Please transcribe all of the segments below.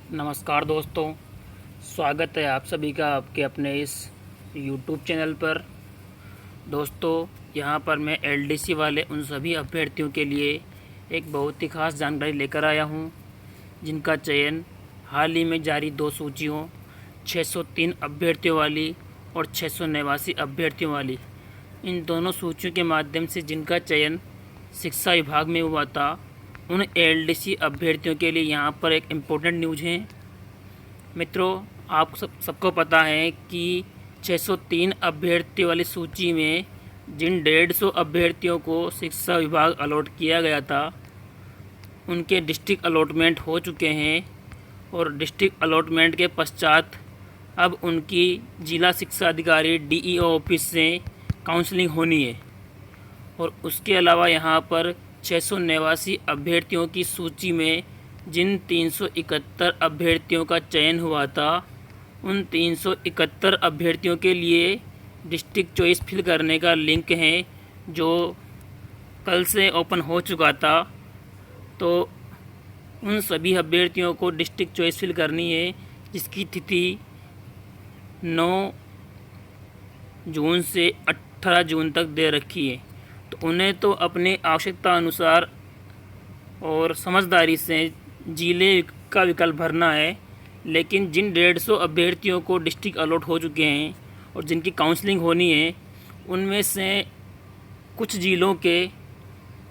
नमस्कार दोस्तों, स्वागत है आप सभी का आपके अपने इस YouTube चैनल पर। दोस्तों, यहाँ पर मैं एलडीसी वाले उन सभी अभ्यर्थियों के लिए एक बहुत ही ख़ास जानकारी लेकर आया हूँ, जिनका चयन हाल ही में जारी दो सूचियों 603 अभ्यर्थियों वाली और 689 अभ्यर्थियों वाली, इन दोनों सूचियों के माध्यम से जिनका चयन शिक्षा विभाग में हुआ था, उन एलडीसी अभ्यर्थियों के लिए यहाँ पर एक इम्पोर्टेंट न्यूज़ है। मित्रों, आप सबको पता है कि 603 अभ्यर्थियों वाली सूची में जिन 150 अभ्यर्थियों को शिक्षा विभाग अलॉट किया गया था, उनके डिस्ट्रिक्ट अलॉटमेंट हो चुके हैं और डिस्ट्रिक्ट अलॉटमेंट के पश्चात अब उनकी जिला शिक्षा अधिकारी डीईओ ऑफिस से काउंसलिंग होनी है। और उसके अलावा यहाँ पर 689 अभ्यर्थियों की सूची में जिन 371 अभ्यर्थियों का चयन हुआ था, उन 371 अभ्यर्थियों के लिए डिस्ट्रिक्ट चॉइस फिल करने का लिंक है, जो कल से ओपन हो चुका था। तो उन सभी अभ्यर्थियों को डिस्ट्रिक्ट चॉइस फिल करनी है, जिसकी तिथि 9 जून से 18 जून तक दे रखी है। तो उन्हें तो अपनी आवश्यकता अनुसार और समझदारी से जिले का विकल्प भरना है, लेकिन जिन 150 अभ्यर्थियों को डिस्ट्रिक्ट अलॉट हो चुके हैं और जिनकी काउंसलिंग होनी है, उनमें से कुछ जिलों के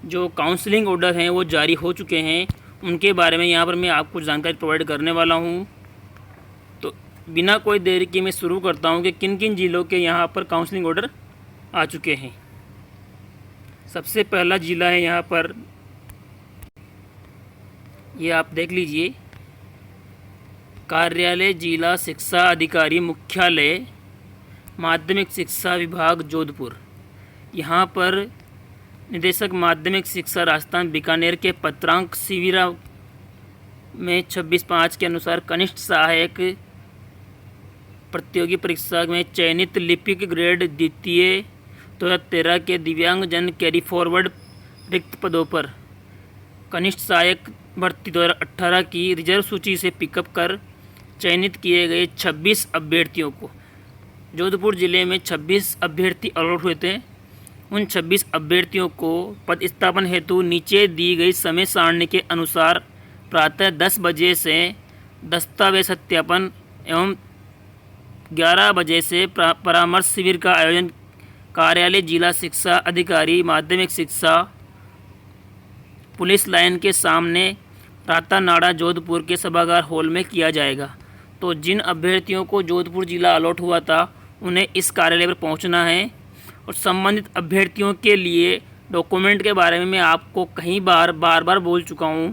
जो काउंसलिंग ऑर्डर हैं वो जारी हो चुके हैं। उनके बारे में यहाँ पर मैं आपको जानकारी प्रोवाइड करने वाला हूँ। तो बिना कोई देरी के मैं शुरू करता हूँ कि किन किन जिलों के यहाँ पर काउंसलिंग ऑर्डर आ चुके हैं। सबसे पहला ज़िला है यहाँ पर, ये आप देख लीजिए, कार्यालय जिला शिक्षा अधिकारी मुख्यालय माध्यमिक शिक्षा विभाग जोधपुर। यहाँ पर निदेशक माध्यमिक शिक्षा राजस्थान बीकानेर के पत्रांक शिविरा में 26/5 के अनुसार कनिष्ठ सहायक प्रतियोगी परीक्षा में चयनित लिपिक ग्रेड द्वितीय 2013 के दिव्यांगजन कैरी फॉरवर्ड रिक्त पदों पर कनिष्ठ सहायक भर्ती 2018 की रिजर्व सूची से पिकअप कर चयनित किए गए 26 अभ्यर्थियों को, जोधपुर जिले में 26 अभ्यर्थी अलॉट हुए थे। उन 26 अभ्यर्थियों को पदस्थापन हेतु नीचे दी गई समय सारणी के अनुसार प्रातः 10 बजे से दस्तावेज सत्यापन एवं 11 बजे से परामर्श शिविर का आयोजन कार्यालय जिला शिक्षा अधिकारी माध्यमिक शिक्षा पुलिस लाइन के सामने रातानाड़ा जोधपुर के सभागार हॉल में किया जाएगा। तो जिन अभ्यर्थियों को जोधपुर जिला अलॉट हुआ था, उन्हें इस कार्यालय पर पहुंचना है। और संबंधित अभ्यर्थियों के लिए डॉक्यूमेंट के बारे में मैं आपको कई बार बोल चुका हूं,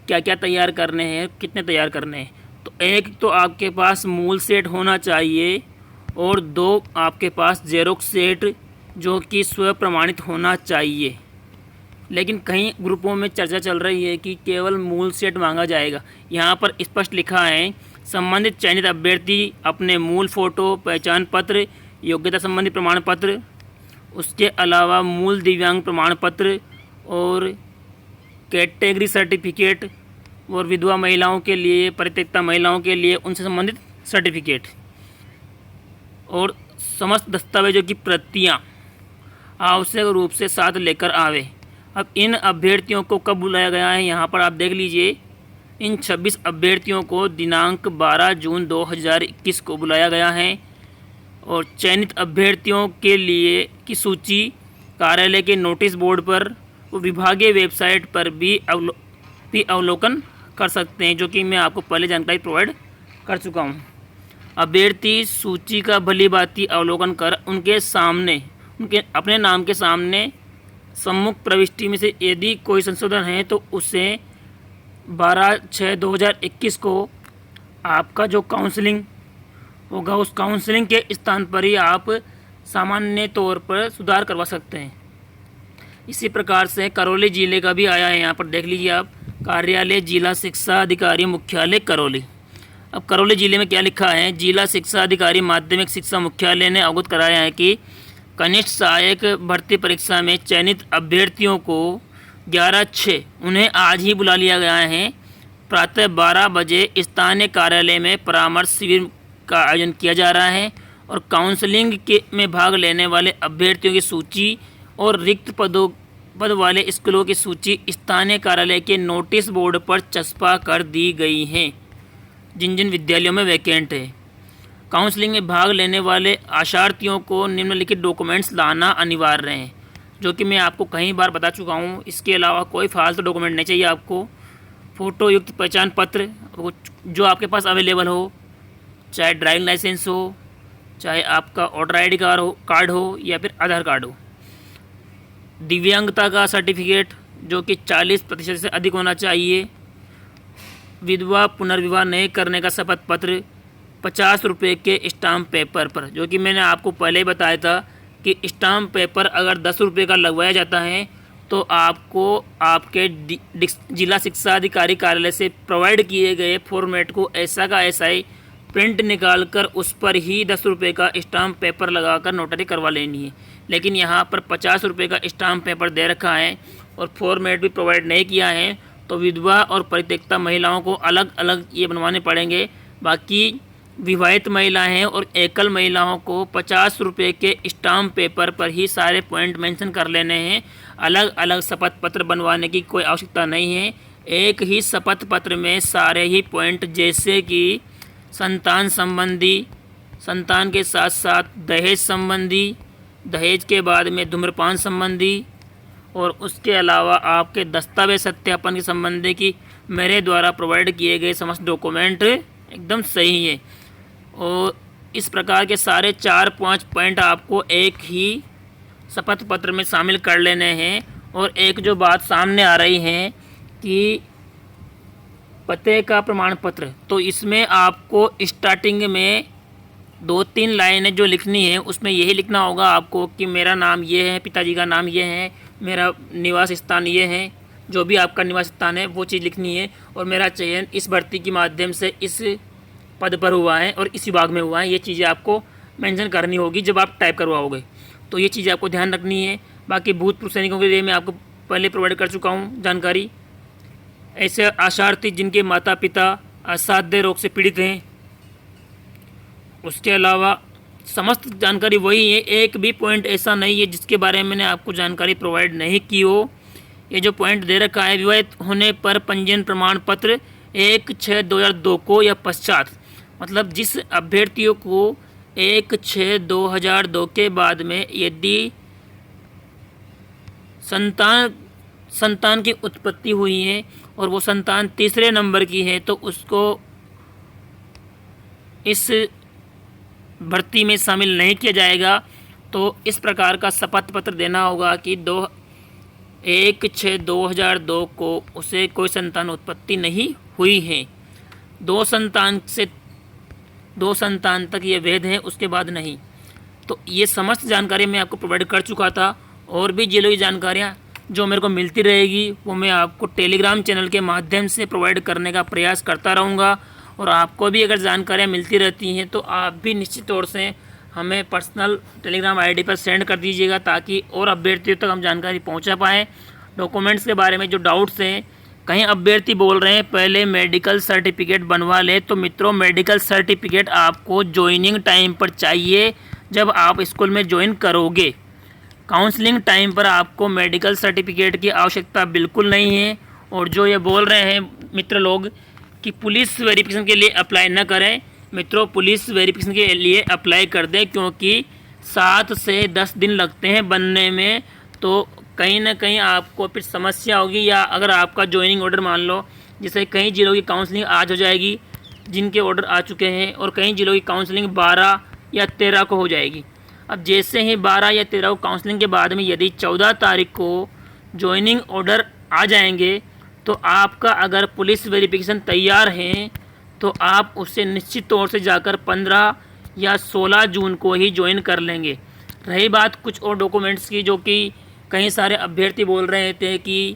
क्या क्या तैयार करने हैं, कितने तैयार करने हैं। तो एक तो आपके पास मूल सेट होना चाहिए और 2 आपके पास जेरोक्स सेट जो कि स्व प्रमाणित होना चाहिए। लेकिन कई ग्रुपों में चर्चा चल रही है कि केवल मूल सेट मांगा जाएगा। यहाँ पर स्पष्ट लिखा है, संबंधित चयनित अभ्यर्थी अपने मूल फ़ोटो, पहचान पत्र, योग्यता संबंधी प्रमाण पत्र, उसके अलावा मूल दिव्यांग प्रमाण पत्र और कैटेगरी सर्टिफिकेट, और विधवा महिलाओं के लिए, परित्यक्ता महिलाओं के लिए उनसे संबंधित सर्टिफिकेट और समस्त दस्तावेजों की प्रतियाँ आवश्यक रूप से साथ लेकर आवे। अब इन अभ्यर्थियों को कब बुलाया गया है, यहाँ पर आप देख लीजिए। इन 26 अभ्यर्थियों को दिनांक 12 जून 2021 को बुलाया गया है और चयनित अभ्यर्थियों के लिए की सूची कार्यालय के नोटिस बोर्ड पर व विभागीय वेबसाइट पर भी अवलोकन कर सकते हैं, जो कि मैं आपको पहले जानकारी प्रोवाइड कर चुका हूँ। अभ्यर्थी सूची का भलीभांति अवलोकन कर उनके सामने, उनके अपने नाम के सामने सम्मुख प्रविष्टि में से यदि कोई संशोधन है तो उसे 12/6/2021 को आपका जो काउंसलिंग होगा, उस काउंसलिंग के स्थान पर ही आप सामान्य तौर पर सुधार करवा सकते हैं। इसी प्रकार से करौली जिले का भी आया है, यहाँ पर देख लीजिए आप, कार्यालय जिला शिक्षा अधिकारी मुख्यालय करौली। अब करौली जिले में क्या लिखा है, जिला शिक्षा अधिकारी माध्यमिक शिक्षा मुख्यालय ने अवगत कराया है कि कनिष्ठ सहायक भर्ती परीक्षा में चयनित अभ्यर्थियों को 11/6 उन्हें आज ही बुला लिया गया है प्रातः 12 बजे स्थानीय कार्यालय में परामर्श शिविर का आयोजन किया जा रहा है और काउंसलिंग के में भाग लेने वाले अभ्यर्थियों की सूची और रिक्त पद वाले स्कूलों की सूची स्थानीय कार्यालय के नोटिस बोर्ड पर चस्पा कर दी गई हैं, जिन जिन विद्यालयों में वैकेंट है। काउंसलिंग में भाग लेने वाले आशार्थियों को निम्नलिखित डॉक्यूमेंट्स लाना अनिवार्य है, जो कि मैं आपको कई बार बता चुका हूँ। इसके अलावा कोई फालतू डॉक्यूमेंट नहीं चाहिए आपको। फ़ोटो युक्त पहचान पत्र जो आपके पास अवेलेबल हो, चाहे ड्राइविंग लाइसेंस हो, चाहे आपका वोटर आई डी कार्ड हो या फिर आधार कार्ड हो। दिव्यांगता का सर्टिफिकेट जो कि 40% से अधिक होना चाहिए। विधवा पुनर्विवाह नहीं करने का शपथ पत्र 50 रुपये के स्टाम्प पेपर पर, जो कि मैंने आपको पहले ही बताया था कि स्टाम्प पेपर अगर 10 रुपये का लगवाया जाता है तो आपको आपके जिला शिक्षा अधिकारी कार्यालय से प्रोवाइड किए गए फॉर्मेट को ऐसा का ऐसा ही प्रिंट निकाल कर उस पर ही 10 रुपये का स्टाम्प पेपर लगाकर नोटरी करवा लेनी है। लेकिन यहाँ पर 50 रुपये का स्टाम्प पेपर दे रखा है और फॉर्मेट भी प्रोवाइड नहीं किया है, तो विधवा और परित्यक्ता महिलाओं को अलग अलग ये बनवाने पड़ेंगे। बाकी विवाहित महिलाएं और एकल महिलाओं को 50 रुपये के स्टाम्प पेपर पर ही सारे पॉइंट मेंशन कर लेने हैं। अलग अलग शपथ पत्र बनवाने की कोई आवश्यकता नहीं है। एक ही शपथ पत्र में सारे ही पॉइंट, जैसे कि संतान संबंधी, संतान के साथ साथ दहेज संबंधी, दहेज के बाद में धूम्रपान संबंधी, और उसके अलावा आपके दस्तावेज सत्यापन के संबंधी की मेरे द्वारा प्रोवाइड किए गए समस्त डॉक्यूमेंट एकदम सही है। और इस प्रकार के सारे 4-5 पॉइंट आपको एक ही शपथ पत्र में शामिल कर लेने हैं। और एक जो बात सामने आ रही है कि पते का प्रमाण पत्र, तो इसमें आपको स्टार्टिंग में 2-3 लाइनें जो लिखनी है उसमें यही लिखना होगा आपको कि मेरा नाम ये है, पिताजी का नाम ये है, मेरा निवास स्थान ये है, जो भी आपका निवास स्थान है वो चीज़ लिखनी है, और मेरा चयन इस भर्ती के माध्यम से इस पद पर हुआ है और इस विभाग में हुआ है। ये चीज़ें आपको मेंशन करनी होगी जब आप टाइप करवाओगे, तो ये चीज़ें आपको ध्यान रखनी है। बाकी भूतपूर्व सैनिकों के लिए मैं आपको पहले प्रोवाइड कर चुका हूँ जानकारी। ऐसे आशार्थी जिनके माता पिता असाध्य रोग से पीड़ित हैं, उसके अलावा समस्त जानकारी वही है। एक भी पॉइंट ऐसा नहीं है जिसके बारे में मैंने आपको जानकारी प्रोवाइड नहीं की हो। ये जो पॉइंट दे रखा है, विवाहित होने पर पंजीयन प्रमाण पत्र 1/6/2002 को या पश्चात, मतलब जिस अभ्यर्थियों को 1/6/2002 के बाद में यदि संतान की उत्पत्ति हुई है और वो संतान तीसरे नंबर की है, तो उसको इस भर्ती में शामिल नहीं किया जाएगा। तो इस प्रकार का शपथ पत्र देना होगा कि 1/6/2002 को उसे कोई संतान उत्पत्ति नहीं हुई है। 2 संतान तक ये वैध है, उसके बाद नहीं। तो ये समस्त जानकारी मैं आपको प्रोवाइड कर चुका था। और भी जिलों की जानकारियाँ जो मेरे को मिलती रहेगी वो मैं आपको टेलीग्राम चैनल के माध्यम से प्रोवाइड करने का प्रयास करता रहूँगा। और आपको भी अगर जानकारियाँ मिलती रहती हैं तो आप भी निश्चित तौर से हमें पर्सनल टेलीग्राम आईडी पर सेंड कर दीजिएगा, ताकि और अभ्यर्थियों तक हम जानकारी पहुंचा पाएँ। डॉक्यूमेंट्स के बारे में जो डाउट्स हैं, कहीं अभ्यर्थी बोल रहे हैं पहले मेडिकल सर्टिफिकेट बनवा ले, तो मित्रों मेडिकल सर्टिफिकेट आपको ज्वाइनिंग टाइम पर चाहिए जब आप स्कूल में ज्वाइन करोगे। काउंसलिंग टाइम पर आपको मेडिकल सर्टिफिकेट की आवश्यकता बिल्कुल नहीं है। और जो ये बोल रहे हैं मित्र लोग कि पुलिस वेरिफिकेशन के लिए अप्लाई न करें, मित्रों पुलिस वेरिफिकेशन के लिए अप्लाई कर दें, क्योंकि 7 से 10 दिन लगते हैं बनने में। तो कहीं ना कहीं आपको फिर समस्या होगी, या अगर आपका ज्वाइनिंग ऑर्डर मान लो, जैसे कई जिलों की काउंसलिंग आज हो जाएगी जिनके ऑर्डर आ चुके हैं, और कई जिलों की काउंसलिंग 12 या 13 को हो जाएगी। अब जैसे ही 12 या 13 को काउंसलिंग के बाद में यदि 14 तारीख को ज्वाइनिंग ऑर्डर आ जाएंगे, तो आपका अगर पुलिस वेरिफिकेशन तैयार है तो आप उससे निश्चित तौर से जाकर 15 या 16 जून को ही ज्वाइन कर लेंगे। रही बात कुछ और डॉक्यूमेंट्स की, जो कि कई सारे अभ्यर्थी बोल रहे थे कि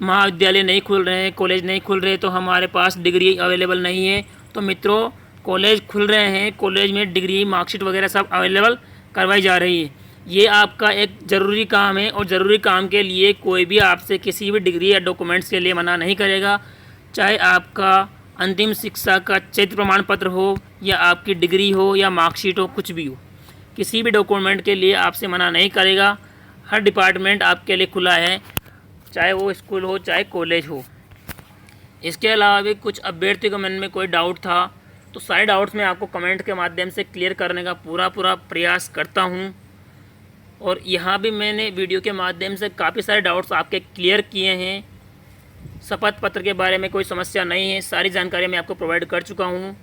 महाविद्यालय नहीं खुल रहे हैं, कॉलेज नहीं खुल रहे, तो हमारे पास डिग्री अवेलेबल नहीं है। तो मित्रों कॉलेज खुल रहे हैं, कॉलेज में डिग्री मार्कशीट वगैरह सब अवेलेबल करवाई जा रही है। ये आपका एक ज़रूरी काम है, और ज़रूरी काम के लिए कोई भी आपसे किसी भी डिग्री या डॉक्यूमेंट्स के लिए मना नहीं करेगा। चाहे आपका अंतिम शिक्षा का चयनित प्रमाण पत्र हो या आपकी डिग्री हो या मार्कशीट हो, कुछ भी हो, किसी भी डॉक्यूमेंट के लिए आपसे मना नहीं करेगा। हर डिपार्टमेंट आपके लिए खुला है, चाहे वो स्कूल हो चाहे कॉलेज हो। इसके अलावा भी कुछ अभ्यर्थी के मन में कोई डाउट था तो सारे डाउट्स मैं आपको कमेंट के माध्यम से क्लियर करने का पूरा प्रयास करता हूं। और यहाँ भी मैंने वीडियो के माध्यम से काफ़ी सारे डाउट्स आपके क्लियर किए हैं। शपथ पत्र के बारे में कोई समस्या नहीं है, सारी जानकारी मैं आपको प्रोवाइड कर चुका हूँ।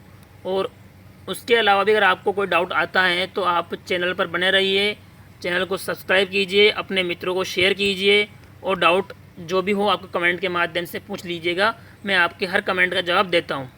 और उसके अलावा भी अगर आपको कोई डाउट आता है तो आप चैनल पर बने रहिए, चैनल को सब्सक्राइब कीजिए, अपने मित्रों को शेयर कीजिए और डाउट जो भी हो आपको कमेंट के माध्यम से पूछ लीजिएगा। मैं आपके हर कमेंट का जवाब देता हूँ।